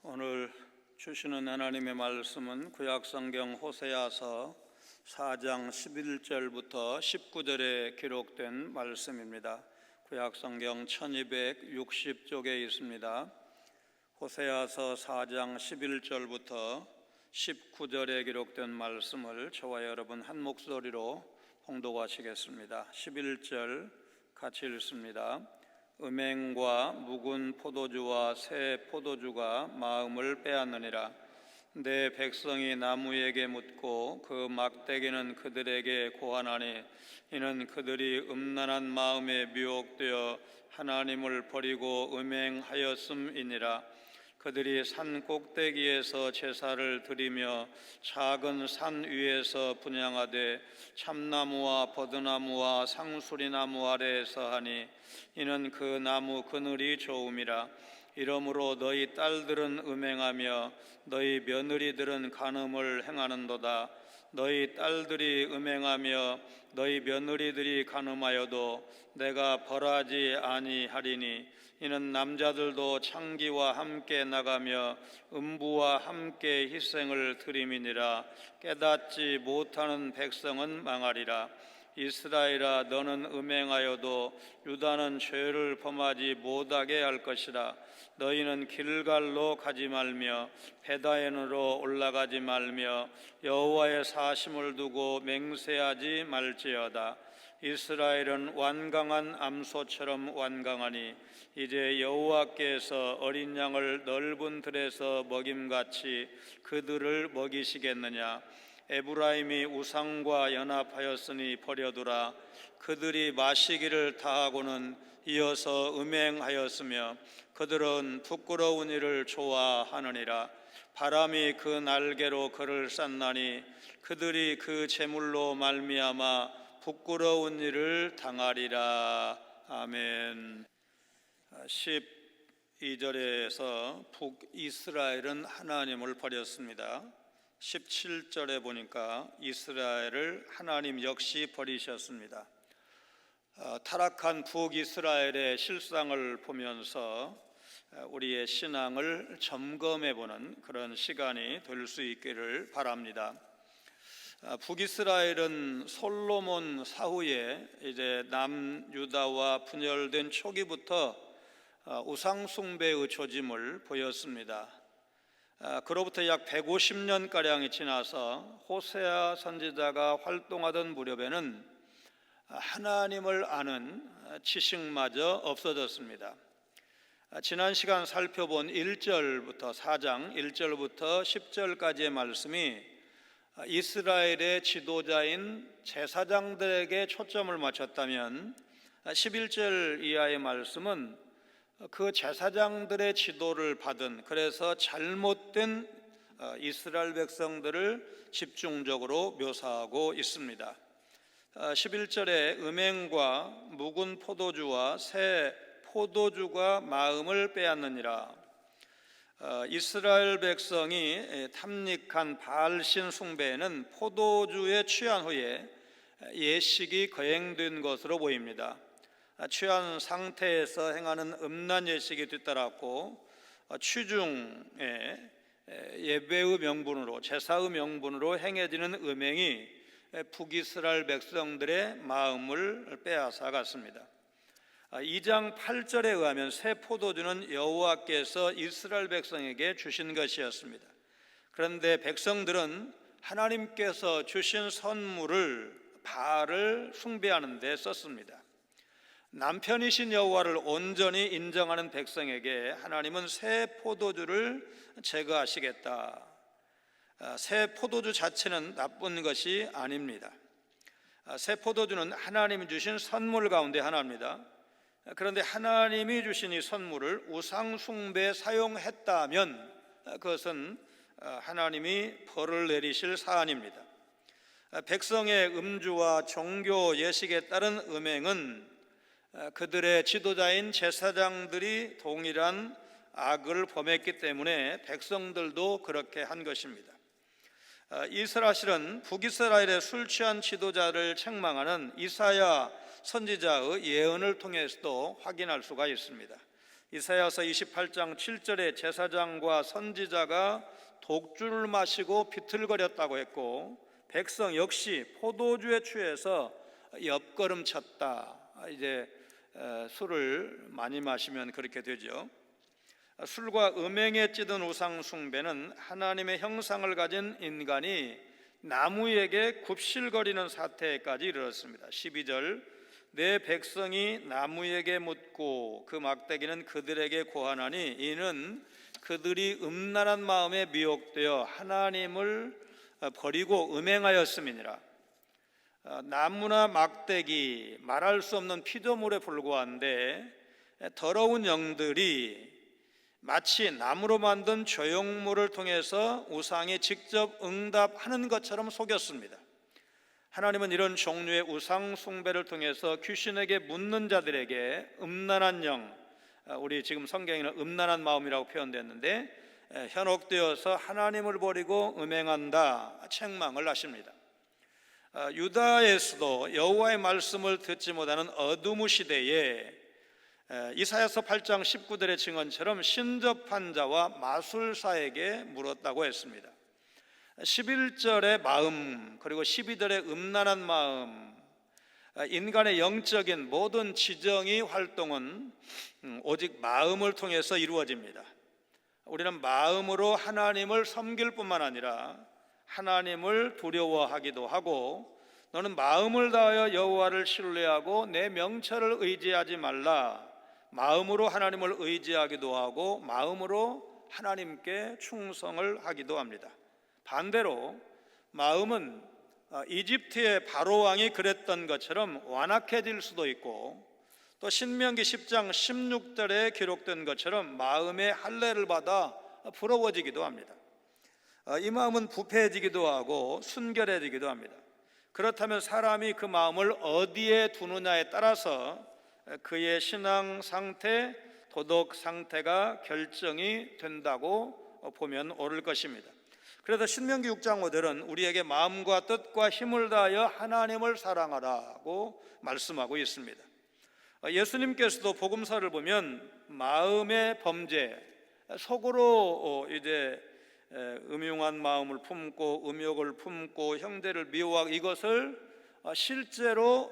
오늘 주시는 하나님의 말씀은 구약성경 호세아서 4장 11절부터 19절에 기록된 말씀입니다. 구약성경 1260쪽에 있습니다. 호세아서 4장 11절부터 19절에 기록된 말씀을 저와 여러분 한 목소리로 봉독하시겠습니다. 11절 같이 읽습니다. 음행과 묵은 포도주와 새 포도주가 마음을 빼앗느니라. 내 백성이 나무에게 묻고 그 막대기는 그들에게 고하나니 이는 그들이 음란한 마음에 미혹되어 하나님을 버리고 음행하였음이니라. 그들이 산 꼭대기에서 제사를 드리며 작은 산 위에서 분향하되 참나무와 버드나무와 상수리나무 아래에서 하니 이는 그 나무 그늘이 좋음이라. 이러므로 너희 딸들은 음행하며 너희 며느리들은 간음을 행하는도다. 너희 딸들이 음행하며 너희 며느리들이 간음하여도 내가 벌하지 아니하리니 이는 남자들도 창기와 함께 나가며 음부와 함께 희생을 드림이니라. 깨닫지 못하는 백성은 망하리라. 이스라엘아, 너는 음행하여도 유다는 죄를 범하지 못하게 할 것이라. 너희는 길갈로 가지 말며 베다엔으로 올라가지 말며 여호와의 사심을 두고 맹세하지 말지어다. 이스라엘은 완강한 암소처럼 완강하니 이제 여호와께서 어린 양을 넓은 들에서 먹임같이 그들을 먹이시겠느냐. 에브라임이 우상과 연합하였으니 버려두라. 그들이 마시기를 다하고는 이어서 음행하였으며 그들은 부끄러운 일을 좋아하느니라. 바람이 그 날개로 그를 쌌나니 그들이 그 제물로 말미암아 부끄러운 일을 당하리라. 아멘. 12절에서 북이스라엘은 하나님을 버렸습니다. 17절에 보니까 이스라엘을 하나님 역시 버리셨습니다. 타락한 북이스라엘의 실상을 보면서 우리의 신앙을 점검해보는 그런 시간이 될 수 있기를 바랍니다. 북이스라엘은 솔로몬 사후에 이제 남유다와 분열된 초기부터 우상숭배의 조짐을 보였습니다. 그로부터 약 150년가량이 지나서 호세아 선지자가 활동하던 무렵에는 하나님을 아는 지식마저 없어졌습니다. 지난 시간 살펴본 1절부터 4장 1절부터 10절까지의 말씀이 이스라엘의 지도자인 제사장들에게 초점을 맞췄다면 11절 이하의 말씀은 그 제사장들의 지도를 받은, 그래서 잘못된 이스라엘 백성들을 집중적으로 묘사하고 있습니다. 11절에 음행과 묵은 포도주와 새 포도주가 마음을 빼앗느니라. 이스라엘 백성이 탐닉한 바알신 숭배에는 포도주에 취한 후에 예식이 거행된 것으로 보입니다. 취한 상태에서 행하는 음란 예식이 뒤따랐고 취중에 예배의 명분으로, 제사의 명분으로 행해지는 음행이 북이스라엘 백성들의 마음을 빼앗아 갔습니다. 2장 8절에 의하면 새 포도주는 여호와께서 이스라엘 백성에게 주신 것이었습니다. 그런데 백성들은 하나님께서 주신 선물을 바알을 숭배하는 데 썼습니다. 남편이신 여호와를 온전히 인정하는 백성에게 하나님은 새 포도주를 제거하시겠다. 새 포도주 자체는 나쁜 것이 아닙니다. 새 포도주는 하나님이 주신 선물 가운데 하나입니다. 그런데 하나님이 주신 이 선물을 우상 숭배에 사용했다면 그것은 하나님이 벌을 내리실 사안입니다. 백성의 음주와 종교 예식에 따른 음행은 그들의 지도자인 제사장들이 동일한 악을 범했기 때문에 백성들도 그렇게 한 것입니다. 이 사실은 북이스라엘의 술 취한 지도자를 책망하는 이사야 선지자의 예언을 통해서도 확인할 수가 있습니다. 이사야서 28장 7절에 제사장과 선지자가 독주를 마시고 비틀거렸다고 했고, 백성 역시 포도주에 취해서 옆걸음 쳤다. 이제 술을 많이 마시면 그렇게 되죠. 술과 음행에 찌든 우상 숭배는 하나님의 형상을 가진 인간이 나무에게 굽실거리는 사태까지 이르렀습니다. 12절, 내 백성이 나무에게 묻고 그 막대기는 그들에게 고하나니 이는 그들이 음란한 마음에 미혹되어 하나님을 버리고 음행하였음이니라. 나무나 막대기, 말할 수 없는 피조물에 불과한데 더러운 영들이 마치 나무로 만든 조형물을 통해서 우상에 직접 응답하는 것처럼 속였습니다. 하나님은 이런 종류의 우상 숭배를 통해서 귀신에게 묻는 자들에게 음란한 영, 우리 지금 성경에는 음란한 마음이라고 표현됐는데, 현혹되어서 하나님을 버리고 음행한다 책망을 하십니다. 유다에서도 여호와의 말씀을 듣지 못하는 어두운 시대에 이사야서 8장 19절의 증언처럼 신접한 자와 마술사에게 물었다고 했습니다. 11절의 마음, 그리고 12절의 음란한 마음, 인간의 영적인 모든 지정의 활동은 오직 마음을 통해서 이루어집니다. 우리는 마음으로 하나님을 섬길 뿐만 아니라 하나님을 두려워하기도 하고, 너는 마음을 다하여 여호와를 신뢰하고 내 명철을 의지하지 말라, 마음으로 하나님을 의지하기도 하고 마음으로 하나님께 충성을 하기도 합니다. 반대로 마음은 이집트의 바로왕이 그랬던 것처럼 완악해질 수도 있고, 또 신명기 10장 16절에 기록된 것처럼 마음의 할례를 받아 부러워지기도 합니다. 이 마음은 부패해지기도 하고 순결해지기도 합니다. 그렇다면 사람이 그 마음을 어디에 두느냐에 따라서 그의 신앙 상태, 도덕 상태가 결정이 된다고 보면 옳을 것입니다. 그래서 신명기 6장 5절은 우리에게 마음과 뜻과 힘을 다하여 하나님을 사랑하라고 말씀하고 있습니다. 예수님께서도 복음서를 보면 마음의 범죄, 속으로 이제 음흉한 마음을 품고 음욕을 품고 형제를 미워하고, 이것을 실제로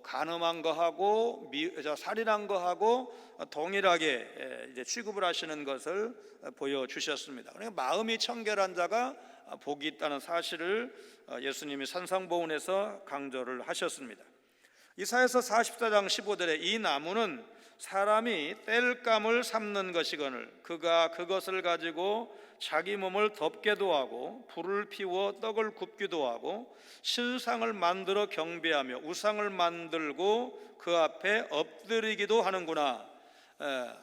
간음한 거하고 살인한 거하고 동일하게 이제 취급을 하시는 것을 보여주셨습니다. 그러니까 마음이 청결한 자가 복이 있다는 사실을 예수님이 산상보훈에서 강조를 하셨습니다. 이사야서 44장 15절에 이 나무는 사람이 땔감을 삶는 것이거늘 그가 그것을 가지고 자기 몸을 덮게도 하고 불을 피워 떡을 굽기도 하고 신상을 만들어 경배하며 우상을 만들고 그 앞에 엎드리기도 하는구나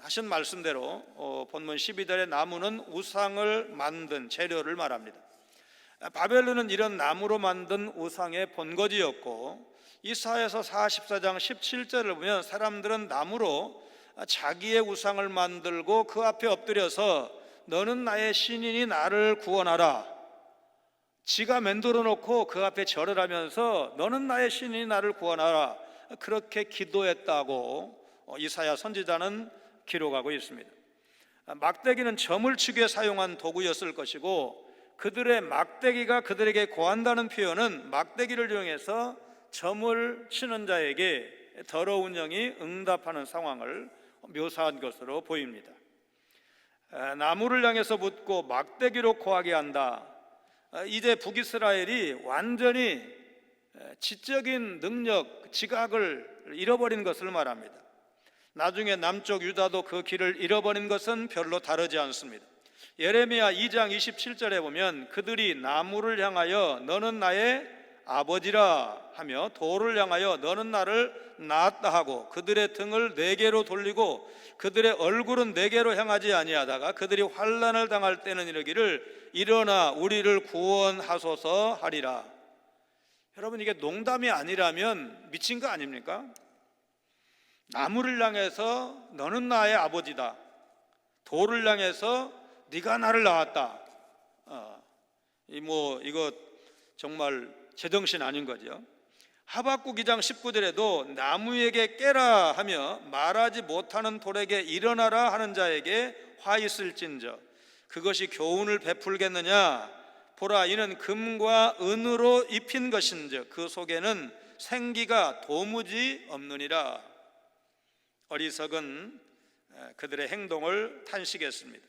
하신 말씀대로 본문 12절의 나무는 우상을 만든 재료를 말합니다. 바벨론은 이런 나무로 만든 우상의 본거지였고, 이사야서 44장 17절을 보면 사람들은 나무로 자기의 우상을 만들고 그 앞에 엎드려서 너는 나의 신이니 나를 구원하라, 지가 맴돌아 놓고 그 앞에 절을 하면서 너는 나의 신이니 나를 구원하라, 그렇게 기도했다고 이사야 선지자는 기록하고 있습니다. 막대기는 점을 치기 위해 사용한 도구였을 것이고, 그들의 막대기가 그들에게 고한다는 표현은 막대기를 이용해서 점을 치는 자에게 더러운 영이 응답하는 상황을 묘사한 것으로 보입니다. 나무를 향해서 묻고 막대기로 고하게 한다. 이제 북이스라엘이 완전히 지적인 능력, 지각을 잃어버린 것을 말합니다. 나중에 남쪽 유다도 그 길을 잃어버린 것은 별로 다르지 않습니다. 예레미야 2장 27절에 보면 그들이 나무를 향하여 너는 나의 아버지라 하며 돌을 향하여 너는 나를 낳았다 하고 그들의 등을 네개로 돌리고 그들의 얼굴은 네개로 향하지 아니하다가 그들이 환난을 당할 때는 이르기를 일어나 우리를 구원하소서 하리라. 여러분, 이게 농담이 아니라면 미친 거 아닙니까? 나무를 향해서 너는 나의 아버지다, 돌을 향해서 네가 나를 낳았다. 이거 정말 제정신 아닌 거죠. 하박국 2장 19절에도 나무에게 깨라 하며 말하지 못하는 돌에게 일어나라 하는 자에게 화 있을진저 그것이 교훈을 베풀겠느냐. 보라, 이는 금과 은으로 입힌 것인즉 그 속에는 생기가 도무지 없느니라. 어리석은 그들의 행동을 탄식했습니다.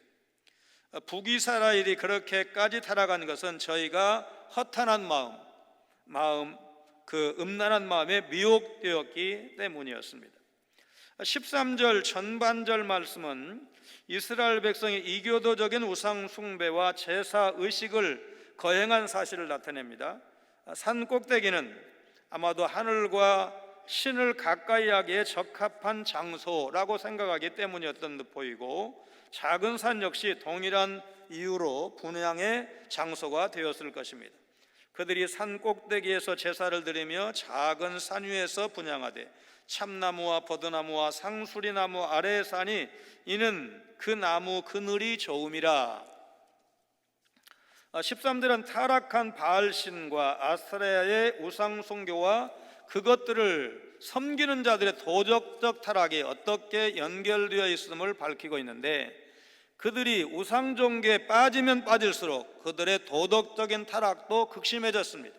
북이스라엘이 그렇게까지 타락한 것은 저희가 허탄한 마음, 그 음란한 마음에 미혹되었기 때문이었습니다. 13절 전반절 말씀은 이스라엘 백성이 이교도적인 우상 숭배와 제사 의식을 거행한 사실을 나타냅니다. 산 꼭대기는 아마도 하늘과 신을 가까이 하기에 적합한 장소라고 생각하기 때문이었던 듯 보이고, 작은 산 역시 동일한 이유로 분향의 장소가 되었을 것입니다. 그들이 산 꼭대기에서 제사를 드리며 작은 산 위에서 분향하되 참나무와 버드나무와 상수리나무 아래에 사니 이는 그 나무 그늘이 좋음이라. 13절은 타락한 바알신과 아스타레아의 우상 숭배와 그것들을 섬기는 자들의 도덕적 타락이 어떻게 연결되어 있음을 밝히고 있는데, 그들이 우상 종교에 빠지면 빠질수록 그들의 도덕적인 타락도 극심해졌습니다.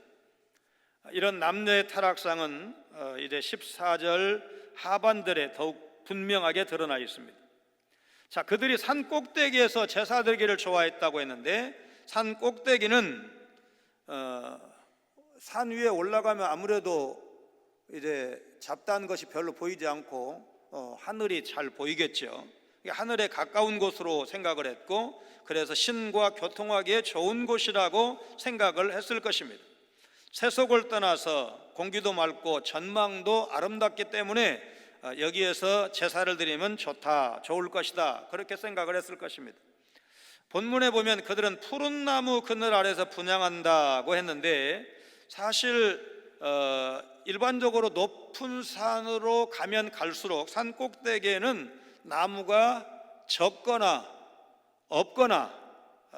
이런 남녀의 타락상은 이제 14절 하반절에 더욱 분명하게 드러나 있습니다. 자, 그들이 산 꼭대기에서 제사 드리기를 좋아했다고 했는데, 산 꼭대기는 산 위에 올라가면 아무래도 이제 잡다한 것이 별로 보이지 않고 하늘이 잘 보이겠죠. 하늘에 가까운 곳으로 생각을 했고, 그래서 신과 교통하기에 좋은 곳이라고 생각을 했을 것입니다. 세속을 떠나서 공기도 맑고 전망도 아름답기 때문에 여기에서 제사를 드리면 좋을 것이다, 그렇게 생각을 했을 것입니다. 본문에 보면 그들은 푸른 나무 그늘 아래서 분향한다고 했는데, 사실 일반적으로 높은 산으로 가면 갈수록 산 꼭대기에는 나무가 적거나 없거나,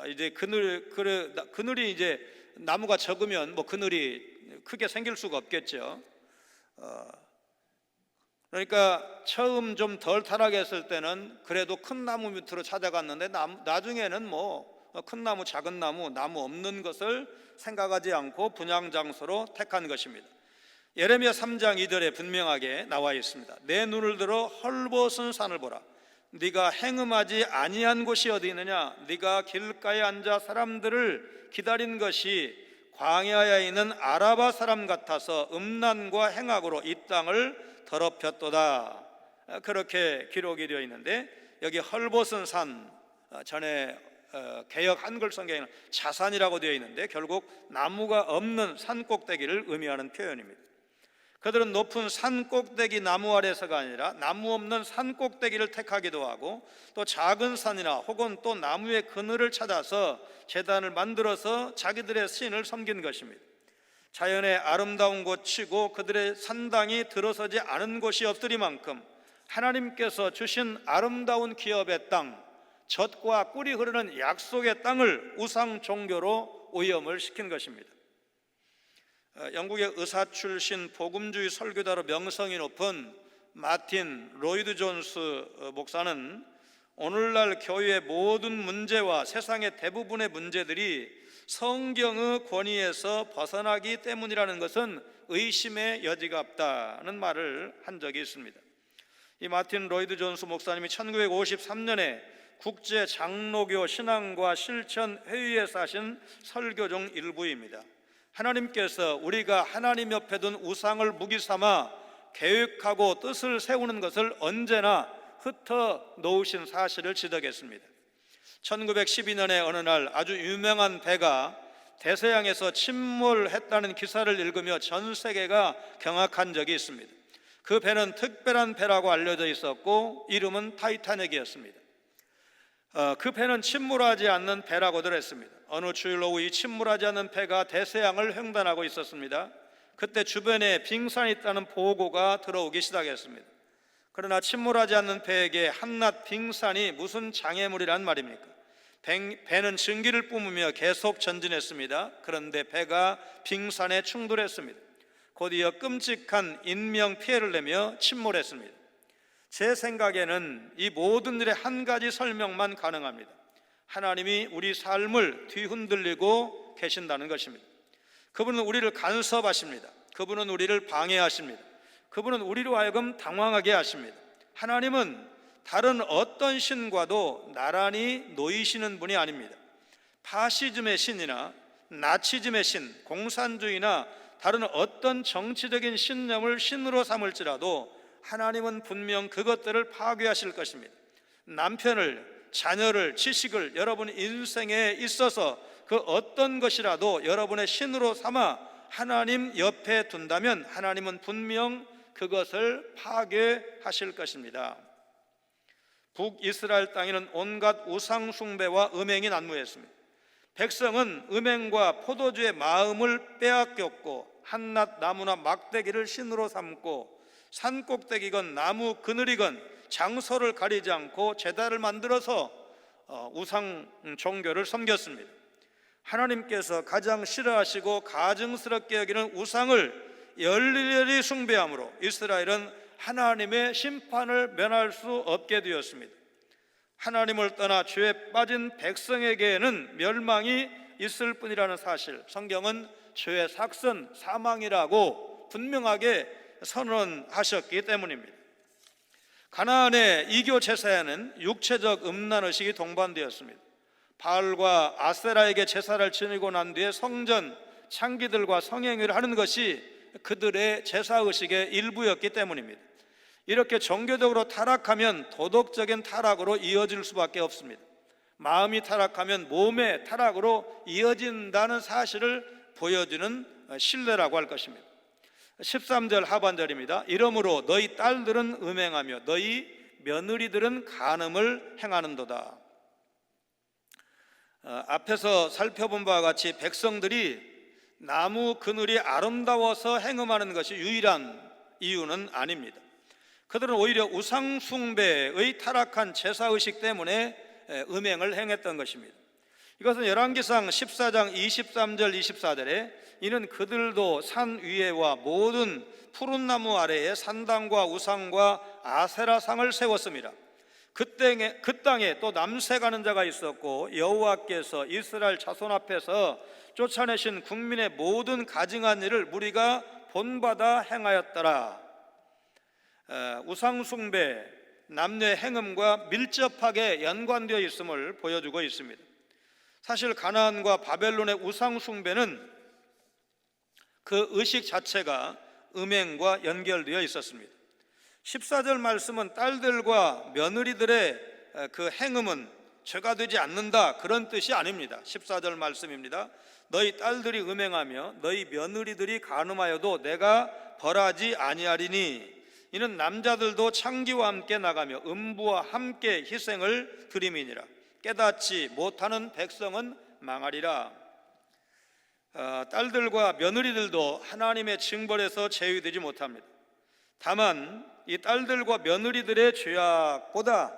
이제 그늘이 이제 나무가 적으면 뭐 그늘이 크게 생길 수가 없겠죠. 그러니까 처음 좀 덜 타락했을 때는 그래도 큰 나무 밑으로 찾아갔는데, 나중에는 뭐 큰 나무, 작은 나무, 나무 없는 것을 생각하지 않고 분향 장소로 택한 것입니다. 예레미야 3장 2절에 분명하게 나와 있습니다. 내 눈을 들어 헐벗은 산을 보라. 네가 행음하지 아니한 곳이 어디 있느냐. 네가 길가에 앉아 사람들을 기다린 것이 광야에 있는 아라바 사람 같아서 음란과 행악으로 이 땅을 더럽혔도다. 그렇게 기록이 되어 있는데, 여기 헐벗은 산, 전에 개역 한글 성경에는 자산이라고 되어 있는데 결국 나무가 없는 산 꼭대기를 의미하는 표현입니다. 그들은 높은 산 꼭대기 나무 아래서가 아니라 나무 없는 산 꼭대기를 택하기도 하고, 또 작은 산이나 혹은 또 나무의 그늘을 찾아서 제단을 만들어서 자기들의 신을 섬긴 것입니다. 자연의 아름다운 곳이고 그들의 산당이 들어서지 않은 곳이 없으리만큼 하나님께서 주신 아름다운 기업의 땅, 젖과 꿀이 흐르는 약속의 땅을 우상 종교로 오염을 시킨 것입니다. 영국의 의사 출신 복음주의 설교자로 명성이 높은 마틴 로이드 존스 목사는 오늘날 교회의 모든 문제와 세상의 대부분의 문제들이 성경의 권위에서 벗어나기 때문이라는 것은 의심의 여지가 없다는 말을 한 적이 있습니다. 이 마틴 로이드 존스 목사님이 1953년에 국제 장로교 신앙과 실천 회의에서 하신 설교 중 일부입니다. 하나님께서 우리가 하나님 옆에 둔 우상을 무기 삼아 계획하고 뜻을 세우는 것을 언제나 흩어 놓으신 사실을 지적했습니다. 1912년에 어느 날 아주 유명한 배가 대서양에서 침몰했다는 기사를 읽으며 전 세계가 경악한 적이 있습니다. 그 배는 특별한 배라고 알려져 있었고 이름은 타이타닉이었습니다. 그 배는 침몰하지 않는 배라고들 했습니다. 어느 주일 오후 이 침몰하지 않는 배가 대서양을 횡단하고 있었습니다. 그때 주변에 빙산이 있다는 보고가 들어오기 시작했습니다. 그러나 침몰하지 않는 배에게 한낱 빙산이 무슨 장애물이란 말입니까? 배는 증기를 뿜으며 계속 전진했습니다. 그런데 배가 빙산에 충돌했습니다. 곧이어 끔찍한 인명 피해를 내며 침몰했습니다. 제 생각에는 이 모든 일에 한 가지 설명만 가능합니다. 하나님이 우리 삶을 뒤흔들리고 계신다는 것입니다. 그분은 우리를 간섭하십니다. 그분은 우리를 방해하십니다. 그분은 우리로 하여금 당황하게 하십니다. 하나님은 다른 어떤 신과도 나란히 놓이시는 분이 아닙니다. 파시즘의 신이나 나치즘의 신, 공산주의나 다른 어떤 정치적인 신념을 신으로 삼을지라도 하나님은 분명 그것들을 파괴하실 것입니다. 남편을, 자녀를, 지식을 여러분 인생에 있어서 그 어떤 것이라도 여러분의 신으로 삼아 하나님 옆에 둔다면 하나님은 분명 그것을 파괴하실 것입니다. 북이스라엘 땅에는 온갖 우상 숭배와 음행이 난무했습니다. 백성은 음행과 포도주의 마음을 빼앗겼고 한낱 나무나 막대기를 신으로 삼고 산꼭대기건 나무 그늘이건 장소를 가리지 않고 제단을 만들어서 우상 종교를 섬겼습니다. 하나님께서 가장 싫어하시고 가증스럽게 여기는 우상을 열렬히 숭배함으로 이스라엘은 하나님의 심판을 면할 수 없게 되었습니다. 하나님을 떠나 죄에 빠진 백성에게는 멸망이 있을 뿐이라는 사실, 성경은 죄의 삭선, 사망이라고 분명하게 선언하셨기 때문입니다. 가나안의 이교 제사에는 육체적 음란의식이 동반되었습니다. 바알과 아세라에게 제사를 지내고 난 뒤에 성전, 창기들과 성행위를 하는 것이 그들의 제사의식의 일부였기 때문입니다. 이렇게 종교적으로 타락하면 도덕적인 타락으로 이어질 수밖에 없습니다. 마음이 타락하면 몸의 타락으로 이어진다는 사실을 보여주는 신뢰라고 할 것입니다. 13절 하반절입니다. 이러므로 너희 딸들은 음행하며 너희 며느리들은 간음을 행하는도다. 앞에서 살펴본 바와 같이 백성들이 나무 그늘이 아름다워서 행음하는 것이 유일한 이유는 아닙니다. 그들은 오히려 우상 숭배의 타락한 제사의식 때문에 음행을 행했던 것입니다. 이것은 열왕기상 14장 23절 24절에 이는 그들도 산 위에와 모든 푸른 나무 아래에 산당과 우상과 아세라상을 세웠습니다. 그 땅에 또 남색하는 자가 있었고 여호와께서 이스라엘 자손 앞에서 쫓아내신 국민의 모든 가증한 일을 무리가 본받아 행하였더라. 우상 숭배, 남녀의 행음과 밀접하게 연관되어 있음을 보여주고 있습니다. 사실 가나안과 바벨론의 우상 숭배는 그 의식 자체가 음행과 연결되어 있었습니다. 14절 말씀은 딸들과 며느리들의 그 행음은 죄가 되지 않는다, 그런 뜻이 아닙니다. 14절 말씀입니다. 너희 딸들이 음행하며 너희 며느리들이 간음하여도 내가 벌하지 아니하리니 이는 남자들도 창기와 함께 나가며 음부와 함께 희생을 드림이니라. 깨닫지 못하는 백성은 망하리라. 딸들과 며느리들도 하나님의 징벌에서 제외되지 못합니다. 다만 이 딸들과 며느리들의 죄악보다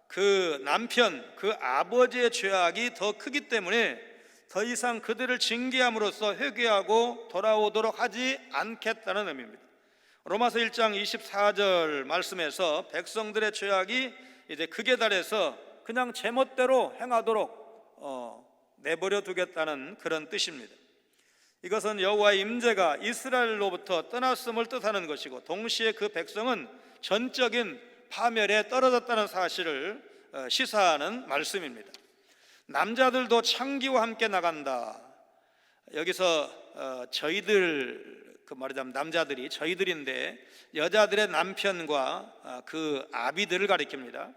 그 남편, 그 아버지의 죄악이 더 크기 때문에 더 이상 그들을 징계함으로써 회개하고 돌아오도록 하지 않겠다는 의미입니다. 로마서 1장 24절 말씀에서 백성들의 죄악이 이제 극에 달해서 그냥 제멋대로 행하도록 내버려 두겠다는 그런 뜻입니다. 이것은 여호와의 임재가 이스라엘로부터 떠났음을 뜻하는 것이고 동시에 그 백성은 전적인 파멸에 떨어졌다는 사실을 시사하는 말씀입니다. 남자들도 창기와 함께 나간다. 여기서 저희들, 그 말하자면 남자들이 저희들인데 여자들의 남편과 그 아비들을 가리킵니다.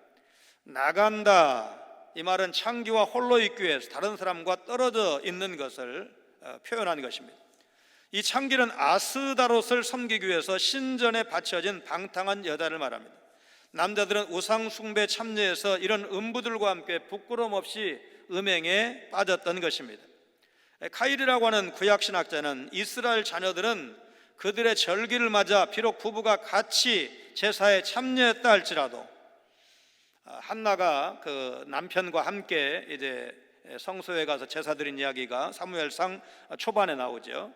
나간다, 이 말은 창기와 홀로 있기 위해서 다른 사람과 떨어져 있는 것을 표현한 것입니다. 이 창기는 아스다롯을 섬기기 위해서 신전에 바쳐진 방탕한 여자를 말합니다. 남자들은 우상 숭배 참여해서 이런 음부들과 함께 부끄럼 없이 음행에 빠졌던 것입니다. 카일이라고 하는 구약신학자는 이스라엘 자녀들은 그들의 절기를 맞아 비록 부부가 같이 제사에 참여했다 할지라도 한나가 그 남편과 함께 이제 성소에 가서 제사 드린 이야기가 사무엘상 초반에 나오죠.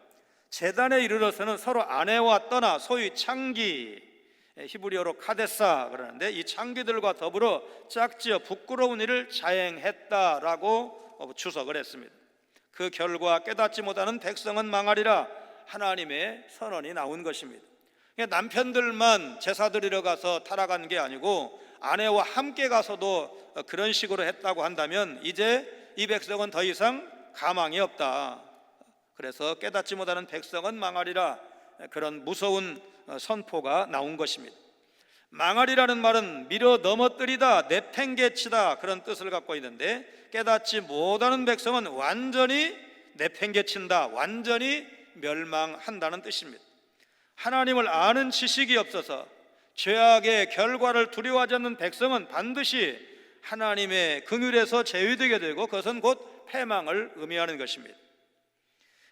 제단에 이르러서는 서로 아내와 떠나 소위 창기, 히브리어로 카데사 그러는데, 이 창기들과 더불어 짝지어 부끄러운 일을 자행했다라고 주석을 했습니다. 그 결과 깨닫지 못하는 백성은 망하리라, 하나님의 선언이 나온 것입니다. 남편들만 제사 드리러 가서 타락한 게 아니고 아내와 함께 가서도 그런 식으로 했다고 한다면 이제 이 백성은 더 이상 가망이 없다. 그래서 깨닫지 못하는 백성은 망하리라, 그런 무서운 선포가 나온 것입니다. 망하리라는 말은 밀어 넘어뜨리다, 내팽개치다 그런 뜻을 갖고 있는데, 깨닫지 못하는 백성은 완전히 내팽개친다, 완전히 멸망한다는 뜻입니다. 하나님을 아는 지식이 없어서 죄악의 결과를 두려워하지 않는 백성은 반드시 하나님의 긍휼에서 제외되게 되고, 그것은 곧 패망을 의미하는 것입니다.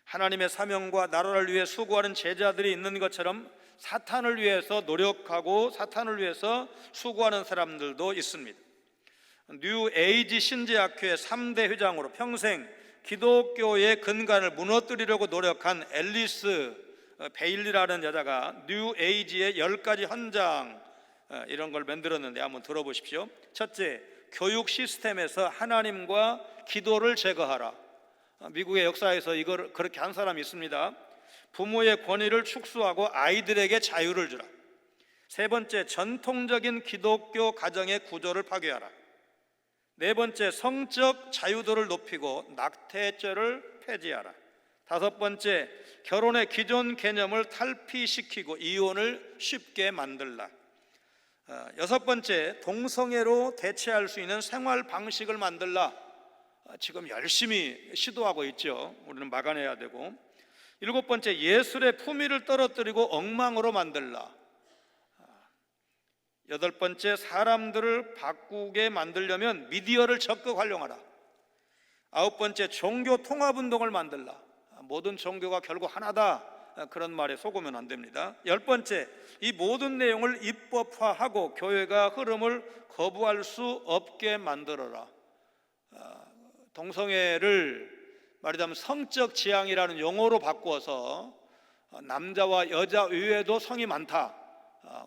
하나님의 사명과 나라를 위해 수고하는 제자들이 있는 것처럼 사탄을 위해서 노력하고 사탄을 위해서 수고하는 사람들도 있습니다. 뉴 에이지 신제학회 3대 회장으로 평생 기독교의 근간을 무너뜨리려고 노력한 앨리스 베일리라는 여자가 뉴 에이지의 10가지 헌장, 이런 걸 만들었는데 한번 들어보십시오. 첫째, 교육 시스템에서 하나님과 기도를 제거하라. 미국의 역사에서 이걸 그렇게 한 사람이 있습니다. 부모의 권위를 축소하고 아이들에게 자유를 주라. 세 번째, 전통적인 기독교 가정의 구조를 파괴하라. 네 번째, 성적 자유도를 높이고 낙태죄를 폐지하라. 다섯 번째, 결혼의 기존 개념을 탈피시키고 이혼을 쉽게 만들라. 여섯 번째, 동성애로 대체할 수 있는 생활 방식을 만들라. 지금 열심히 시도하고 있죠. 우리는 막아내야 되고. 일곱 번째, 예술의 품위를 떨어뜨리고 엉망으로 만들라. 여덟 번째, 사람들을 바꾸게 만들려면 미디어를 적극 활용하라. 아홉 번째, 종교 통합운동을 만들라. 모든 종교가 결국 하나다, 그런 말에 속으면 안 됩니다. 열 번째, 이 모든 내용을 입법화하고 교회가 흐름을 거부할 수 없게 만들어라. 동성애를 말하자면 성적 지향이라는 용어로 바꾸어서 남자와 여자 외에도 성이 많다,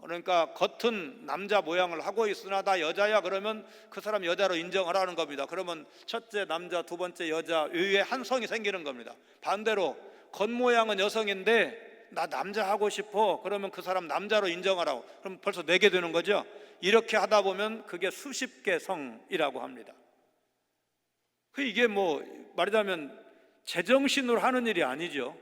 그러니까 겉은 남자 모양을 하고 있으나 다 여자야, 그러면 그 사람 여자로 인정하라는 겁니다. 그러면 첫째 남자, 두 번째 여자 외에 한 성이 생기는 겁니다. 반대로 겉모양은 여성인데 나 남자 하고 싶어, 그러면 그 사람 남자로 인정하라고, 그럼 벌써 4개 되는 거죠. 이렇게 하다 보면 그게 수십 개 성이라고 합니다. 이게 뭐 말하자면 제정신으로 하는 일이 아니죠.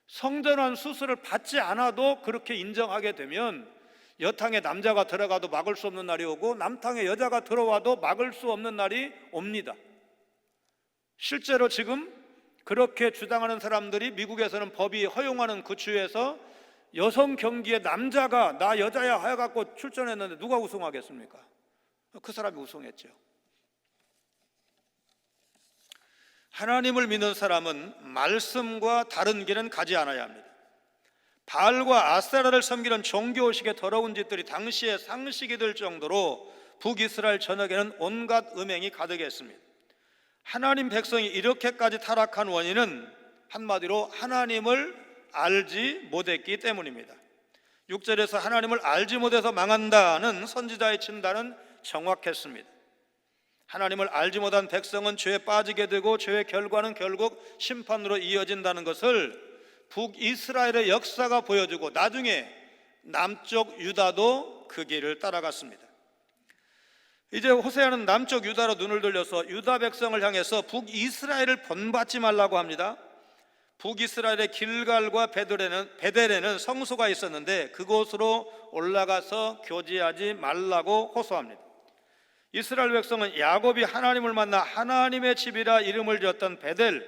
성전환 수술을 받지 않아도 그렇게 인정하게 되면 여탕에 남자가 들어가도 막을 수 없는 날이 오고 남탕에 여자가 들어와도 막을 수 없는 날이 옵니다. 실제로 지금 그렇게 주장하는 사람들이 미국에서는 법이 허용하는 그 주에서 여성 경기에 남자가 나 여자야 해갖고 출전했는데 누가 우승하겠습니까? 그 사람이 우승했죠. 하나님을 믿는 사람은 말씀과 다른 길은 가지 않아야 합니다. 바알과 아세라를 섬기는 종교의식의 더러운 짓들이 당시의 상식이 될 정도로 북이스라엘 전역에는 온갖 음행이 가득했습니다. 하나님 백성이 이렇게까지 타락한 원인은 한마디로 하나님을 알지 못했기 때문입니다. 6절에서 하나님을 알지 못해서 망한다는 선지자의 진단은 정확했습니다. 하나님을 알지 못한 백성은 죄에 빠지게 되고 죄의 결과는 결국 심판으로 이어진다는 것을 북이스라엘의 역사가 보여주고, 나중에 남쪽 유다도 그 길을 따라갔습니다. 이제 호세아는 남쪽 유다로 눈을 돌려서 유다 백성을 향해서 북이스라엘을 본받지 말라고 합니다. 북이스라엘의 길갈과 베델에는 성소가 있었는데 그곳으로 올라가서 교제하지 말라고 호소합니다. 이스라엘 백성은 야곱이 하나님을 만나 하나님의 집이라 이름을 지었던 베델,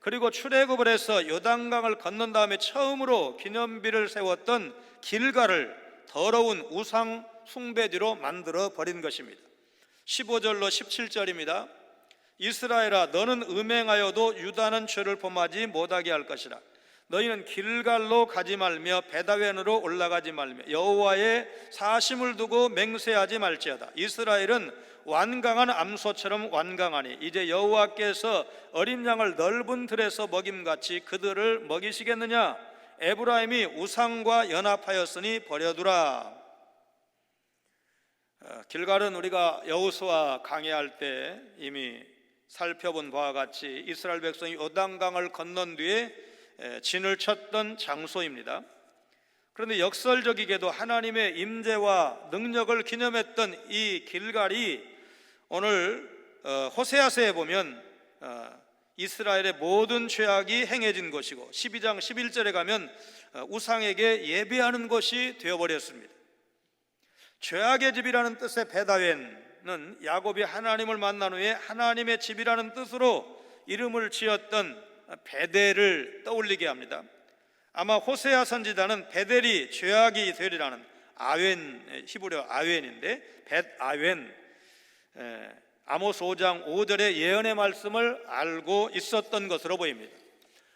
그리고 출애굽을 해서 요단강을 건넌 다음에 처음으로 기념비를 세웠던 길갈을 더러운 우상 숭배지로 만들어 버린 것입니다. 15절로 17절입니다. 이스라엘아, 너는 음행하여도 유다는 죄를 범하지 못하게 할 것이라. 너희는 길갈로 가지 말며 베다웬으로 올라가지 말며 여호와의 사심을 두고 맹세하지 말지어다. 이스라엘은 완강한 암소처럼 완강하니 이제 여호와께서 어린 양을 넓은 들에서 먹임같이 그들을 먹이시겠느냐? 에브라임이 우상과 연합하였으니 버려두라. 길갈은 우리가 여호수아 강해할 때 이미 살펴본 바와 같이 이스라엘 백성이 요단강을 건넌 뒤에 진을 쳤던 장소입니다. 그런데 역설적이게도 하나님의 임재와 능력을 기념했던 이 길갈이 오늘 호세아서에 보면 이스라엘의 모든 죄악이 행해진 것이고 12장 11절에 가면 우상에게 예배하는 것이 되어버렸습니다. 죄악의 집이라는 뜻의 베다웬은 야곱이 하나님을 만난 후에 하나님의 집이라는 뜻으로 이름을 지었던 베델을 떠올리게 합니다. 아마 호세아 선지자는 베델이 죄악이 되리라는 아웬, 히브리어 아웬인데 벳아웬, 아모스 5장 5절의 예언의 말씀을 알고 있었던 것으로 보입니다.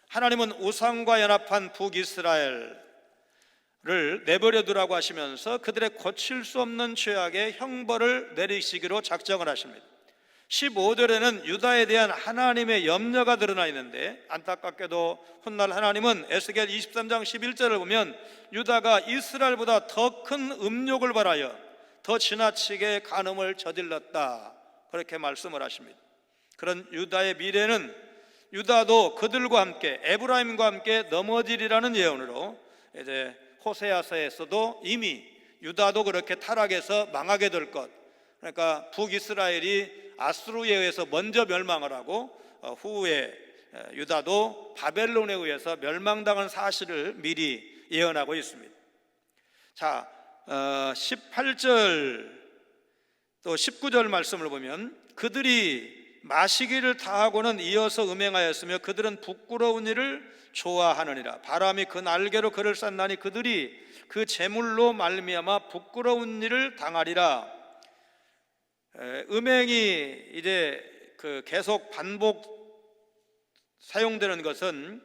하나님은 우상과 연합한 북이스라엘을 내버려 두라고 하시면서 그들의 고칠 수 없는 죄악의 형벌을 내리시기로 작정을 하십니다. 15절에는 유다에 대한 하나님의 염려가 드러나 있는데 안타깝게도 훗날 하나님은 에스겔 23장 11절을 보면 유다가 이스라엘보다 더 큰 음욕을 발하여 더 지나치게 간음을 저질렀다, 그렇게 말씀을 하십니다. 그런 유다의 미래는 유다도 그들과 함께 에브라임과 함께 넘어지리라는 예언으로 이제 호세아서에서도 이미 유다도 그렇게 타락해서 망하게 될 것, 그러니까 북이스라엘이 아수르에 의해서 먼저 멸망을 하고 후에 유다도 바벨론에 의해서 멸망당한 사실을 미리 예언하고 있습니다. 자, 18절 또 19절 말씀을 보면 그들이 마시기를 다하고는 이어서 음행하였으며 그들은 부끄러운 일을 좋아하느니라. 바람이 그 날개로 그를 쌌나니 그들이 그 재물로 말미암아 부끄러운 일을 당하리라. 음행이 이제 계속 반복 사용되는 것은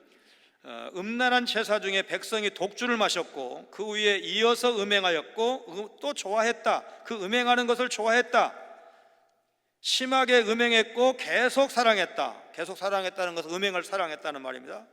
음란한 제사 중에 백성이 독주를 마셨고 그 위에 이어서 음행하였고 또 좋아했다, 그 음행하는 것을 좋아했다, 심하게 음행했고 계속 사랑했다, 계속 사랑했다는 것은 음행을 사랑했다는 말입니다.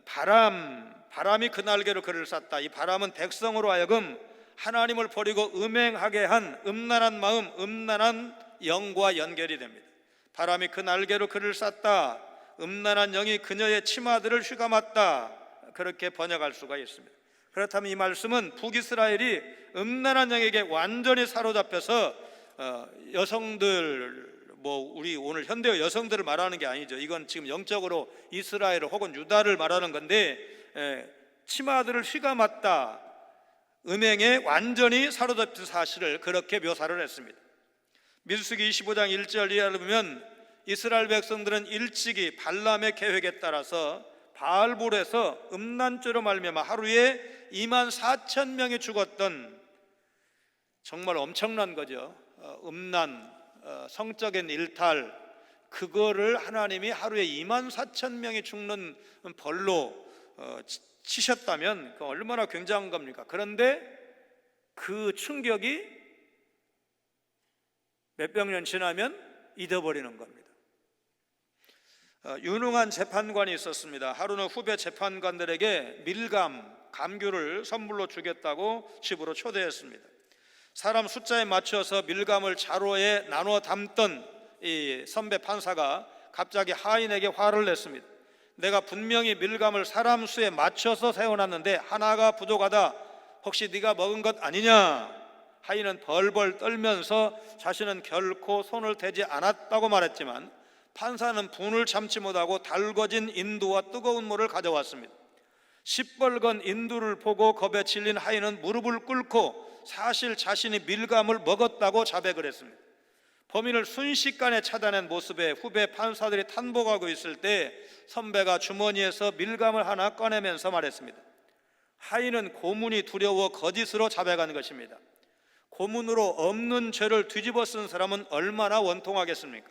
바람이 그 날개로 그를 쌌다. 이 바람은 백성으로 하여금 하나님을 버리고 음행하게 한 음란한 마음, 음란한 영과 연결이 됩니다. 바람이 그 날개로 그를 쌌다, 음란한 영이 그녀의 치마들을 휘감았다, 그렇게 번역할 수가 있습니다. 그렇다면 이 말씀은 북이스라엘이 음란한 영에게 완전히 사로잡혀서 여성들, 우리 오늘 현대의 여성들을 말하는 게 아니죠. 이건 지금 영적으로 이스라엘 혹은 유다를 말하는 건데 치마들을 휘감았다, 음행에 완전히 사로잡힌 사실을 그렇게 묘사를 했습니다. 민수기 25장 1절 이하를 보면 이스라엘 백성들은 일찍이 발람의 계획에 따라서 바알볼에서 음란죄로 말미암아 하루에 24,000명이 죽었던 정말 엄청난 거죠. 음란, 성적인 일탈, 그거를 하나님이 하루에 24,000명이 죽는 벌로 치셨다면 그 얼마나 굉장한 겁니까? 그런데 그 충격이 몇백 년 지나면 잊어버리는 겁니다. 유능한 재판관이 있었습니다. 하루는 후배 재판관들에게 밀감, 감귤을 선물로 주겠다고 집으로 초대했습니다. 사람 숫자에 맞춰서 밀감을 자루에 나눠 담던 이 선배 판사가 갑자기 하인에게 화를 냈습니다. 내가 분명히 밀감을 사람 수에 맞춰서 세워놨는데 하나가 부족하다, 혹시 네가 먹은 것 아니냐? 하인은 벌벌 떨면서 자신은 결코 손을 대지 않았다고 말했지만 판사는 분을 참지 못하고 달궈진 인두와 뜨거운 물을 가져왔습니다. 시뻘건 인두를 보고 겁에 질린 하인은 무릎을 꿇고 사실 자신이 밀감을 먹었다고 자백을 했습니다. 범인을 순식간에 찾아낸 모습에 후배 판사들이 탄복하고 있을 때 선배가 주머니에서 밀감을 하나 꺼내면서 말했습니다. 하인은 고문이 두려워 거짓으로 자백한 것입니다. 고문으로 없는 죄를 뒤집어 쓴 사람은 얼마나 원통하겠습니까?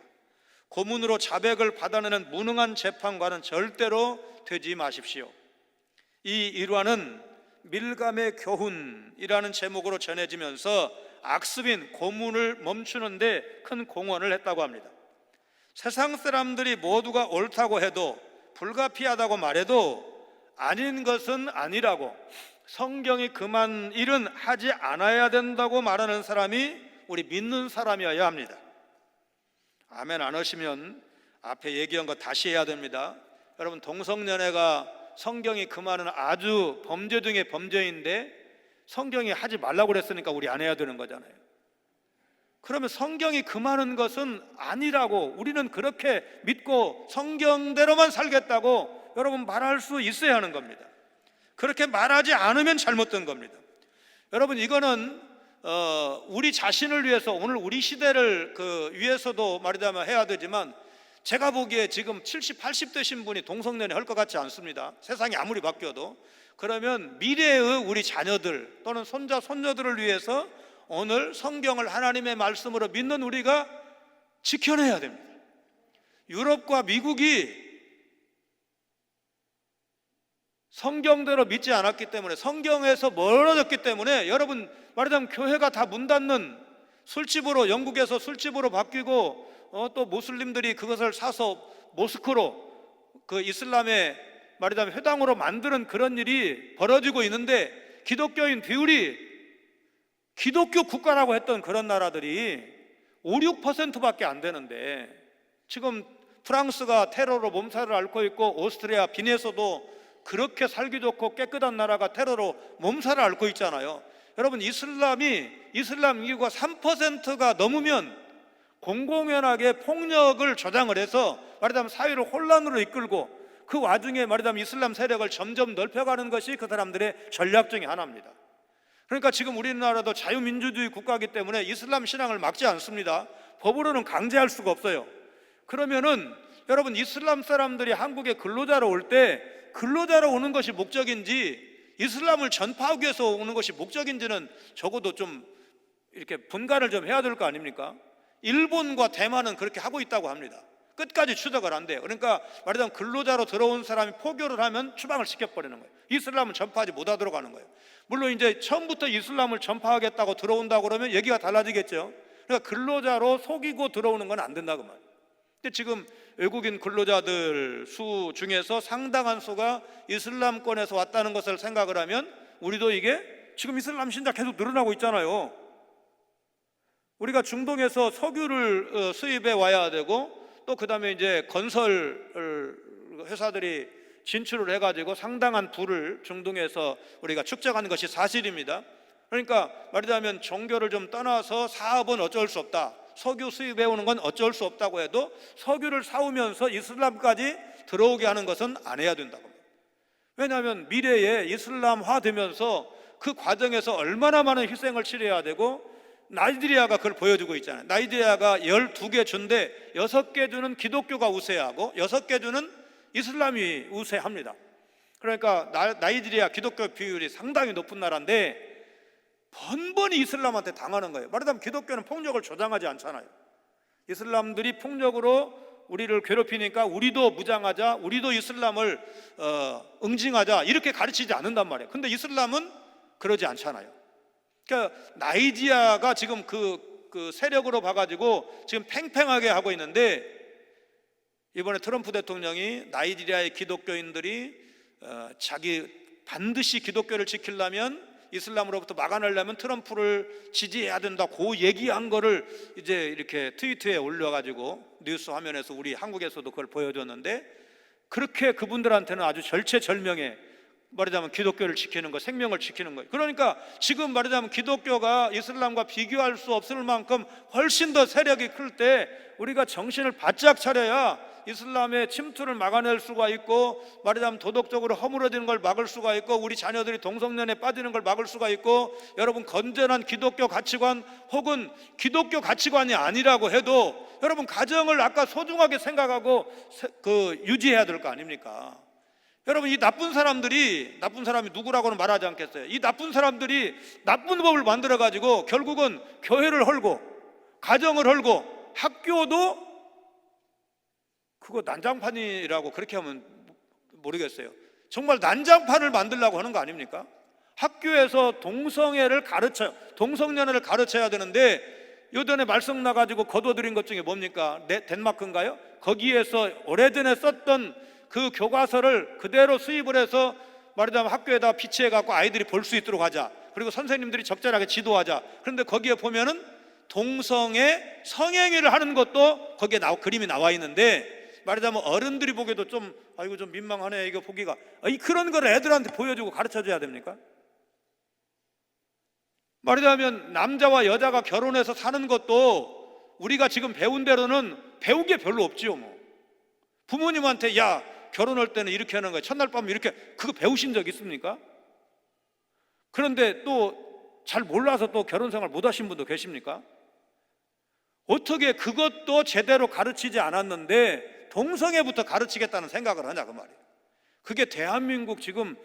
고문으로 자백을 받아내는 무능한 재판관은 절대로 되지 마십시오. 이 일화는 밀감의 교훈이라는 제목으로 전해지면서 악습인 고문을 멈추는데 큰 공헌을 했다고 합니다. 세상 사람들이 모두가 옳다고 해도, 불가피하다고 말해도 아닌 것은 아니라고, 성경이 그만 일은 하지 않아야 된다고 말하는 사람이 우리 믿는 사람이어야 합니다. 아멘 안 하시면 앞에 얘기한 거 다시 해야 됩니다. 여러분, 동성연애가 성경이 그만은 아주 범죄 중에 범죄인데 성경이 하지 말라고 그랬으니까 우리 안 해야 되는 거잖아요. 그러면 성경이 금하는 것은 아니라고, 우리는 그렇게 믿고 성경대로만 살겠다고 여러분 말할 수 있어야 하는 겁니다. 그렇게 말하지 않으면 잘못된 겁니다. 여러분, 이거는 우리 자신을 위해서, 오늘 우리 시대를 위해서도 말하자면 해야 되지만, 제가 보기에 지금 70, 80 되신 분이 동성연애 할 것 같지 않습니다. 세상이 아무리 바뀌어도. 그러면 미래의 우리 자녀들 또는 손자, 손녀들을 위해서 오늘 성경을 하나님의 말씀으로 믿는 우리가 지켜내야 됩니다. 유럽과 미국이 성경대로 믿지 않았기 때문에, 성경에서 멀어졌기 때문에, 여러분 말하자면 교회가 다 문 닫는, 술집으로, 영국에서 술집으로 바뀌고 또 무슬림들이 그것을 사서 모스크로, 그 이슬람의 말하자면 회당으로 만드는 그런 일이 벌어지고 있는데, 기독교인 비율이 기독교 국가라고 했던 그런 나라들이 5, 6%밖에 안 되는데, 지금 프랑스가 테러로 몸살을 앓고 있고, 오스트리아 빈에서도 그렇게 살기 좋고 깨끗한 나라가 테러로 몸살을 앓고 있잖아요. 여러분, 이슬람 인구가 3%가 넘으면 공공연하게 폭력을 조장을 해서 말하자면 사회를 혼란으로 이끌고, 그 와중에 말하자면 이슬람 세력을 점점 넓혀가는 것이 그 사람들의 전략 중에 하나입니다. 그러니까 지금 우리나라도 자유민주주의 국가이기 때문에 이슬람 신앙을 막지 않습니다. 법으로는 강제할 수가 없어요. 그러면은 여러분, 이슬람 사람들이 한국에 근로자로 올 때 근로자로 오는 것이 목적인지 이슬람을 전파하기 위해서 오는 것이 목적인지는 적어도 좀 이렇게 분간을 좀 해야 될 거 아닙니까? 일본과 대만은 그렇게 하고 있다고 합니다. 끝까지 추적을 한대요. 그러니까 말하자면 근로자로 들어온 사람이 포교를 하면 추방을 시켜버리는 거예요. 이슬람을 전파하지 못하도록 하는 거예요. 물론 이제 처음부터 이슬람을 전파하겠다고 들어온다고 그러면 얘기가 달라지겠죠. 그러니까 근로자로 속이고 들어오는 건 안 된다고 말이에요. 근데 지금 외국인 근로자들 수 중에서 상당한 수가 이슬람권에서 왔다는 것을 생각을 하면, 우리도 이게 지금 이슬람 신자 계속 늘어나고 있잖아요. 우리가 중동에서 석유를 수입해 와야 되고, 또 그 다음에 이제 건설 회사들이 진출을 해가지고 상당한 부를 중동에서 우리가 축적한 것이 사실입니다. 그러니까 말하자면 종교를 좀 떠나서 사업은 어쩔 수 없다, 석유 수입해 오는 건 어쩔 수 없다고 해도 석유를 사오면서 이슬람까지 들어오게 하는 것은 안 해야 된다고 합니다. 왜냐하면 미래에 이슬람화 되면서 그 과정에서 얼마나 많은 희생을 치러야 되고, 나이지리아가 그걸 보여주고 있잖아요. 나이지리아가 12개 주인데 6개 주는 기독교가 우세하고 6개 주는 이슬람이 우세합니다. 그러니까 나이지리아 기독교 비율이 상당히 높은 나라인데 번번이 이슬람한테 당하는 거예요. 말하자면 기독교는 폭력을 조장하지 않잖아요. 이슬람들이 폭력으로 우리를 괴롭히니까 우리도 무장하자, 우리도 이슬람을 응징하자, 이렇게 가르치지 않는단 말이에요. 근데 이슬람은 그러지 않잖아요. 그러니까 나이지리아가 지금 그 세력으로 봐가지고 지금 팽팽하게 하고 있는데, 이번에 트럼프 대통령이 나이지리아의 기독교인들이 자기 반드시 기독교를 지키려면, 이슬람으로부터 막아내려면 트럼프를 지지해야 된다, 그 얘기한 거를 이제 이렇게 트위터에 올려가지고 뉴스 화면에서 우리 한국에서도 그걸 보여줬는데, 그렇게 그분들한테는 아주 절체절명의 말하자면 기독교를 지키는 거, 생명을 지키는 거예요. 그러니까 지금 말하자면 기독교가 이슬람과 비교할 수 없을 만큼 훨씬 더 세력이 클 때 우리가 정신을 바짝 차려야 이슬람의 침투를 막아낼 수가 있고, 말하자면 도덕적으로 허물어지는 걸 막을 수가 있고, 우리 자녀들이 동성연애에 빠지는 걸 막을 수가 있고, 여러분 건전한 기독교 가치관 혹은 기독교 가치관이 아니라고 해도 여러분 가정을 아까 소중하게 생각하고 유지해야 될 거 아닙니까? 여러분, 이 나쁜 사람이 누구라고는 말하지 않겠어요? 이 나쁜 사람들이 나쁜 법을 만들어 가지고 결국은 교회를 헐고 가정을 헐고 학교도 그거 난장판이라고 그렇게 하면 모르겠어요. 정말 난장판을 만들려고 하는 거 아닙니까? 학교에서 동성연애를 가르쳐야 되는데 요전에 말씀 나가지고 거둬들인 것 중에 뭡니까? 덴마크인가요? 거기에서 오래전에 썼던 그 교과서를 그대로 수입을 해서 말하자면 학교에다 비치해갖고 아이들이 볼 수 있도록 하자. 그리고 선생님들이 적절하게 지도하자. 그런데 거기에 보면은 동성애 성행위를 하는 것도 거기에 그림이 나와 있는데, 말하자면 어른들이 보기에도 좀 아이고 좀 민망하네 이거 보기가. 그런 걸 애들한테 보여주고 가르쳐줘야 됩니까? 말하자면 남자와 여자가 결혼해서 사는 것도 우리가 지금 배운 대로는 배운 게 별로 없지요. 뭐 부모님한테 야 결혼할 때는 이렇게 하는 거야, 첫날 밤 이렇게, 그거 배우신 적 있습니까? 그런데 또 잘 몰라서 또 결혼 생활 못 하신 분도 계십니까? 어떻게 그것도 제대로 가르치지 않았는데 동성애부터 가르치겠다는 생각을 하냐 그 말이에요. 그게 대한민국 지금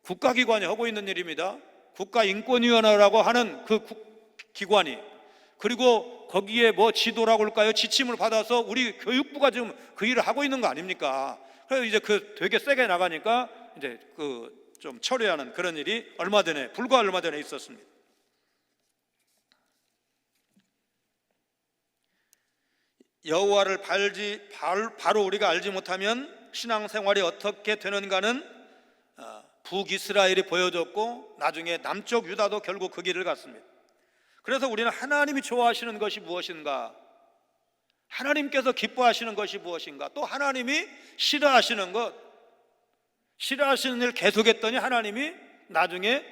국가기관이 하고 있는 일입니다. 국가인권위원회라고 하는 그 기관이, 그리고 거기에 뭐 지도라고 할까요? 지침을 받아서 우리 교육부가 지금 그 일을 하고 있는 거 아닙니까? 그래서 이제 그 되게 세게 나가니까 이제 그 좀 처리하는 그런 일이 불과 얼마 전에 있었습니다. 여호와를 바로 우리가 알지 못하면 신앙생활이 어떻게 되는가는 북이스라엘이 보여줬고 나중에 남쪽 유다도 결국 그 길을 갔습니다. 그래서 우리는 하나님이 좋아하시는 것이 무엇인가, 하나님께서 기뻐하시는 것이 무엇인가, 또 하나님이 싫어하시는 것, 싫어하시는 일 계속했더니 하나님이 나중에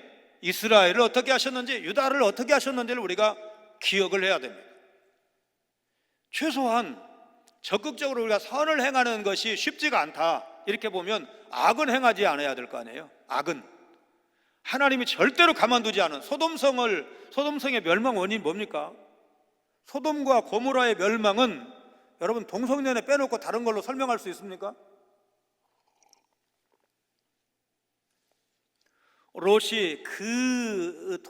이스라엘을 어떻게 하셨는지, 유다를 어떻게 하셨는지를 우리가 기억을 해야 됩니다. 최소한 적극적으로 우리가 선을 행하는 것이 쉽지가 않다 이렇게 보면 악은 행하지 않아야 될 거 아니에요. 악은 하나님이 절대로 가만두지 않은 소돔성의 멸망 원인이 뭡니까? 소돔과 고모라의 멸망은 여러분 동성연애 빼놓고 다른 걸로 설명할 수 있습니까? 롯이 그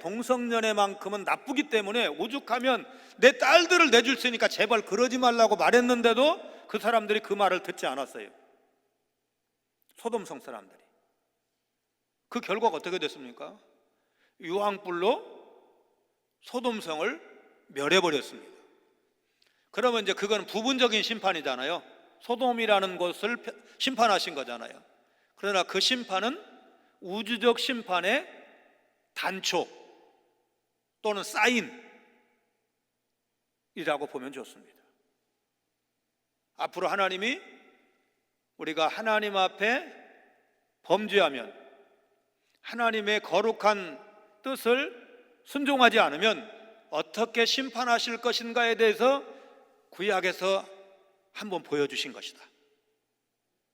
동성연애만큼은 나쁘기 때문에 오죽하면 내 딸들을 내줄 테니까 제발 그러지 말라고 말했는데도 그 사람들이 그 말을 듣지 않았어요. 소돔성 사람들이. 그 결과가 어떻게 됐습니까? 유황불로 소돔성을 멸해버렸습니다. 그러면 이제 그건 부분적인 심판이잖아요. 소돔이라는 곳을 심판하신 거잖아요. 그러나 그 심판은 우주적 심판의 단초 또는 사인이라고 보면 좋습니다. 앞으로 하나님이 우리가 하나님 앞에 범죄하면, 하나님의 거룩한 뜻을 순종하지 않으면 어떻게 심판하실 것인가에 대해서 구약에서 한번 보여주신 것이다.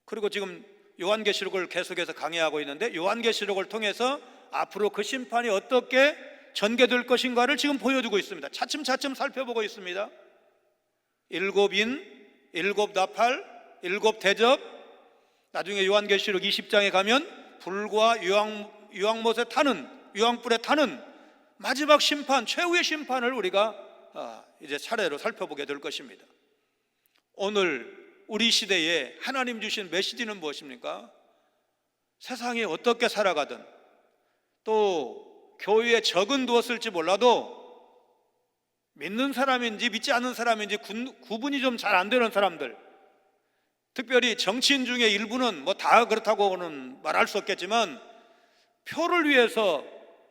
그리고 지금 요한계시록을 계속해서 강의하고 있는데 요한계시록을 통해서 앞으로 그 심판이 어떻게 전개될 것인가를 지금 보여주고 있습니다. 차츰차츰 살펴보고 있습니다. 7인, 7나팔, 7대접, 나중에 요한계시록 20장에 가면 불과 유황못에 타는, 유황불에 타는 마지막 심판, 최후의 심판을 우리가 이제 차례로 살펴보게 될 것입니다. 오늘 우리 시대에 하나님 주신 메시지는 무엇입니까? 세상이 어떻게 살아가든, 또 교회에 적은 두었을지 몰라도 믿는 사람인지 믿지 않는 사람인지 구분이 좀 잘 안 되는 사람들, 특별히 정치인 중에 일부는 뭐 다 그렇다고는 말할 수 없겠지만 표를 위해서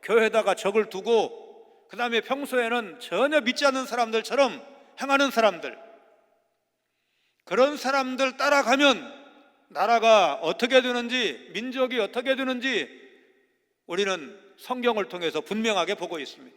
교회에다가 적을 두고 그 다음에 평소에는 전혀 믿지 않는 사람들처럼 행하는 사람들, 그런 사람들 따라가면 나라가 어떻게 되는지, 민족이 어떻게 되는지 우리는 성경을 통해서 분명하게 보고 있습니다.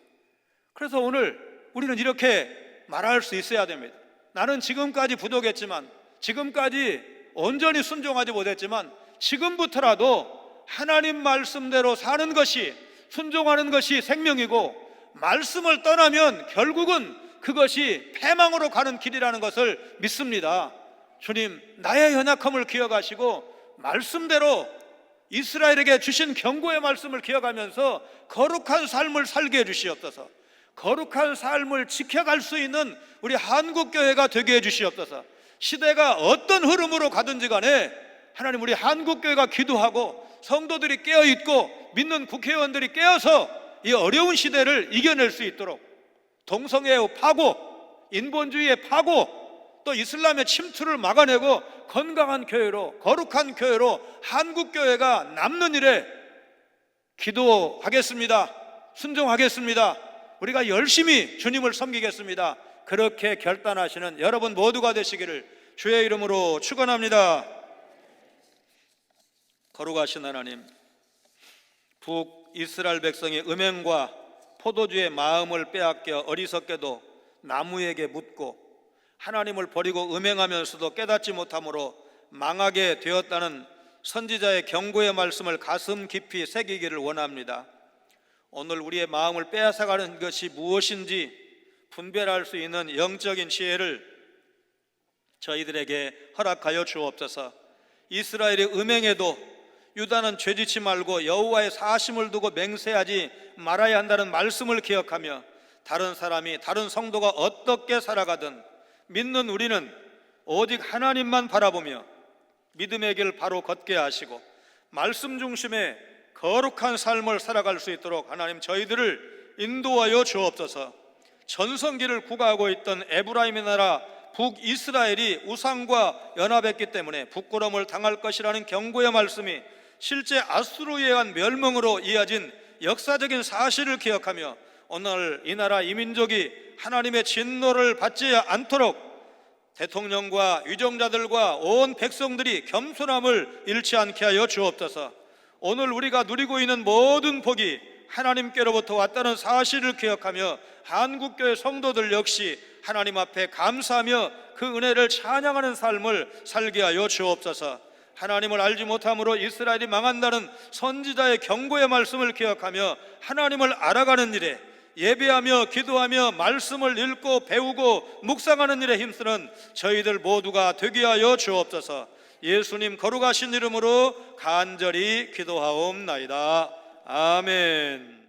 그래서 오늘 우리는 이렇게 말할 수 있어야 됩니다. 나는 지금까지 부족했지만, 지금까지 온전히 순종하지 못했지만 지금부터라도 하나님 말씀대로 사는 것이, 순종하는 것이 생명이고, 말씀을 떠나면 결국은 그것이 패망으로 가는 길이라는 것을 믿습니다. 주님, 나의 연약함을 기억하시고 말씀대로 이스라엘에게 주신 경고의 말씀을 기억하면서 거룩한 삶을 살게 해주시옵소서. 거룩한 삶을 지켜갈 수 있는 우리 한국교회가 되게 해주시옵소서. 시대가 어떤 흐름으로 가든지 간에 하나님, 우리 한국교회가 기도하고 성도들이 깨어있고 믿는 국회의원들이 깨어서 이 어려운 시대를 이겨낼 수 있도록 동성애의 파고, 인본주의의 파고, 또 이슬람의 침투를 막아내고 건강한 교회로, 거룩한 교회로 한국교회가 남는 일에 기도하겠습니다. 순종하겠습니다. 우리가 열심히 주님을 섬기겠습니다. 그렇게 결단하시는 여러분 모두가 되시기를 주의 이름으로 축원합니다. 거룩하신 하나님, 북이스라엘 백성이 음행과 포도주의 마음을 빼앗겨 어리석게도 나무에게 묻고 하나님을 버리고 음행하면서도 깨닫지 못함으로 망하게 되었다는 선지자의 경고의 말씀을 가슴 깊이 새기기를 원합니다. 오늘 우리의 마음을 빼앗아가는 것이 무엇인지 분별할 수 있는 영적인 지혜를 저희들에게 허락하여 주옵소서. 이스라엘의 음행에도 유다는 죄짓지 말고 여호와의 사심을 두고 맹세하지 말아야 한다는 말씀을 기억하며 다른 사람이, 다른 성도가 어떻게 살아가든 믿는 우리는 오직 하나님만 바라보며 믿음의 길 바로 걷게 하시고 말씀 중심의 거룩한 삶을 살아갈 수 있도록 하나님 저희들을 인도하여 주옵소서. 전성기를 구가하고 있던 에브라임의 나라 북이스라엘이 우상과 연합했기 때문에 부끄러움을 당할 것이라는 경고의 말씀이 실제 아수르에 의한 멸망으로 이어진 역사적인 사실을 기억하며 오늘 이 나라 이 민족이 하나님의 진노를 받지 않도록 대통령과 위정자들과 온 백성들이 겸손함을 잃지 않게 하여 주옵소서. 오늘 우리가 누리고 있는 모든 복이 하나님께로부터 왔다는 사실을 기억하며 한국교회 성도들 역시 하나님 앞에 감사하며 그 은혜를 찬양하는 삶을 살게 하여 주옵소서. 하나님을 알지 못함으로 이스라엘이 망한다는 선지자의 경고의 말씀을 기억하며 하나님을 알아가는 일에 예배하며 기도하며 말씀을 읽고 배우고 묵상하는 일에 힘쓰는 저희들 모두가 되게 하여 주옵소서. 예수님 거룩하신 이름으로 간절히 기도하옵나이다. 아멘.